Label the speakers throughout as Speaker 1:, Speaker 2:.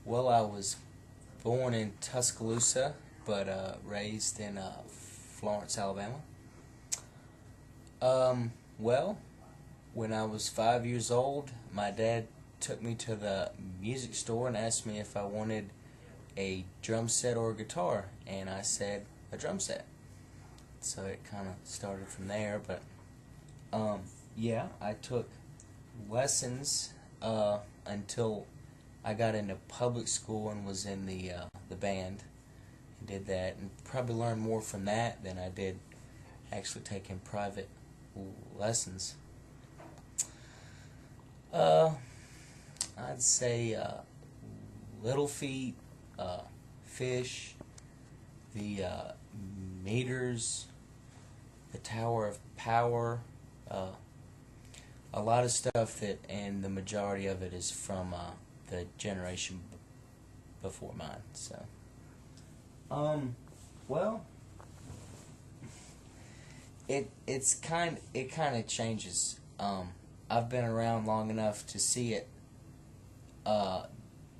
Speaker 1: Well, I was born in Tuscaloosa, but raised in Florence, Alabama. Well, when I was 5 years old, my dad took me to the music store and asked me if I wanted a drum set or a guitar, and I said a drum set. So it kind of started from there, but yeah, I took lessons until I got into public school and was in the band. I did that and probably learned more from that than I did actually taking private lessons. I'd say Little Feat, Fish, the Meters, the Tower of Power, a lot of stuff that, and the majority of it is from the generation before mine. So, well, it kind of changes. I've been around long enough to see it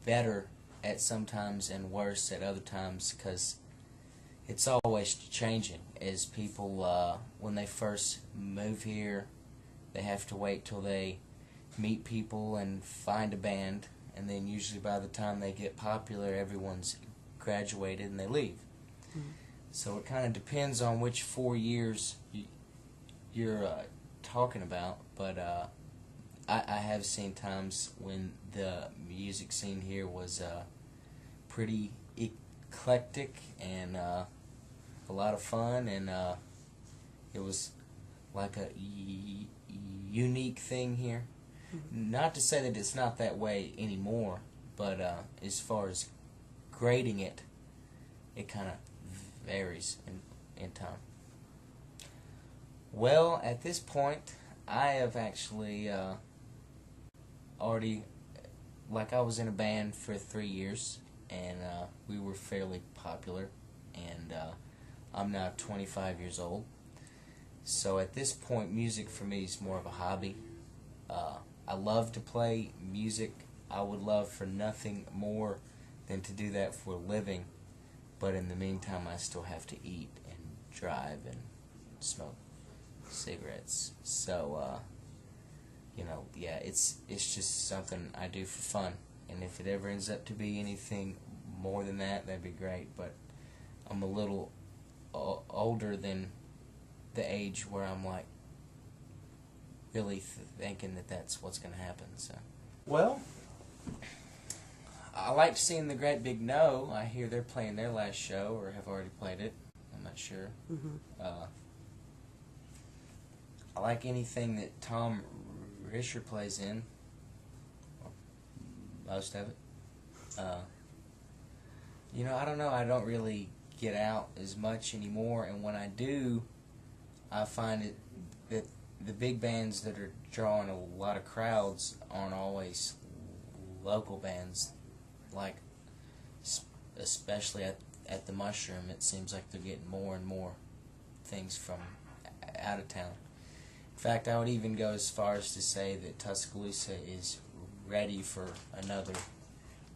Speaker 1: better at sometimes and worse at other times, because it's always changing. As people, when they first move here, they have to wait till they meet people and find a band, and then usually by the time they get popular, everyone's graduated and they leave. Mm-hmm. So it kind of depends on which 4 years you're talking about, but I have seen times when the music scene here was pretty eclectic and a lot of fun, and it was like a unique thing here. Mm-hmm. Not to say that it's not that way anymore, but as far as grading it, it kind of varies in time. Well, at this point, I have actually already, like, I was in a band for 3 years, and we were fairly popular, and I'm now 25 years old. So at this point, music for me is more of a hobby. I love to play music. I would love for nothing more than to do that for a living, but in the meantime, I still have to eat and drive and smoke cigarettes. So, yeah, it's just something I do for fun. And if it ever ends up to be anything more than that, that'd be great. But I'm a little older than the age where I'm like really thinking that that's what's going to happen. So, well, I liked seeing the Great Big No. I hear they're playing their last show, or have already played it. I'm not sure. Mm-hmm. I like anything that Tom Risher plays in. Most of it. I don't know. I don't really get out as much anymore, and when I do, I find it that the big bands that are drawing a lot of crowds aren't always local bands. Like, especially at the Mushroom, it seems like they're getting more and more things from out of town. In fact, I would even go as far as to say that Tuscaloosa is ready for another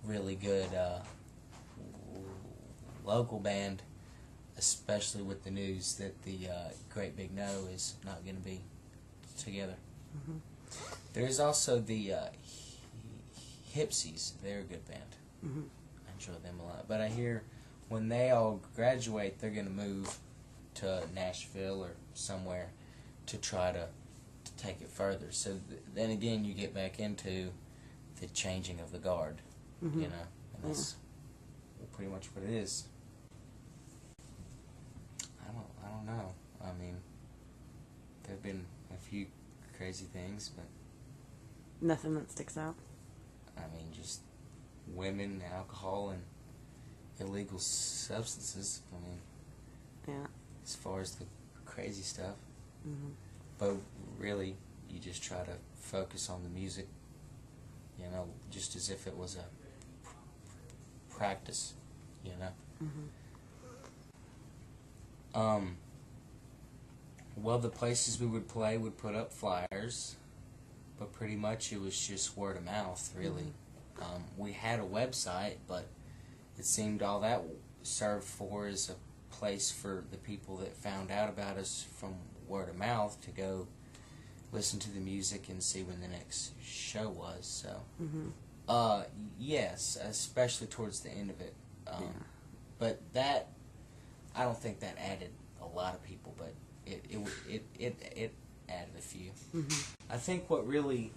Speaker 1: really good local band, especially with the news that the Great Big No is not going to be together. Mm-hmm. There's also the Hipsies. They're a good band. Mm-hmm. I enjoy them a lot. But I hear when they all graduate, they're going to move to Nashville or somewhere to try to take it further. So then again, you get back into the changing of the guard, mm-hmm. And that's pretty much what it is. I don't know. I mean, there have been a few crazy things, but
Speaker 2: nothing that sticks out.
Speaker 1: I mean, just women, alcohol, and illegal substances. I mean,
Speaker 2: yeah.
Speaker 1: As far as the crazy stuff.
Speaker 2: Mm-hmm.
Speaker 1: But really, you just try to focus on the music, just as if it was a practice,
Speaker 2: Mm-hmm.
Speaker 1: Well, the places we would play would put up flyers, but pretty much it was just word of mouth, really. We had a website, but it seemed all that served for is a place for the people that found out about us from word of mouth to go listen to the music and see when the next show was. So, yes, especially towards the end of it. But that, I don't think that added a lot of people, but it added a few. I think what really,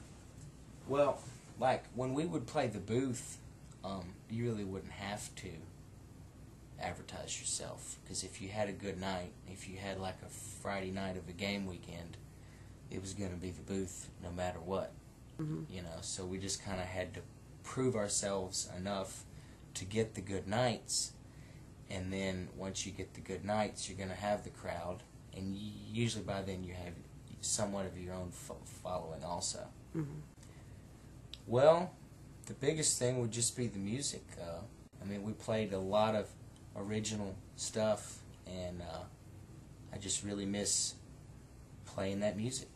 Speaker 1: well, like when we would play the booth, you really wouldn't have to advertise yourself, because if you had a good night, if you had like a Friday night of a game weekend, it was going to be the booth no matter what. You know, so we just kind of had to prove ourselves enough to get the good nights, and then once you get the good nights, you're going to have the crowd, and usually by then you have somewhat of your own following also. Well, the biggest thing would just be the music. I mean, we played a lot of original stuff, and I just really miss playing that music,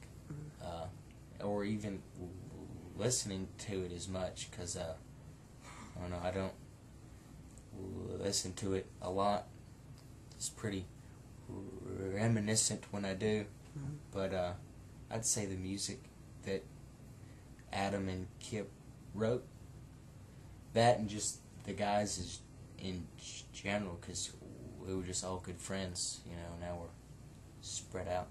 Speaker 1: or even listening to it as much, because I don't know, I don't listen to it a lot. It's pretty reminiscent when I do, but I'd say the music that Adam and Kip wrote, that and just the guys is in general, because we were just all good friends, you know. Now we're spread out.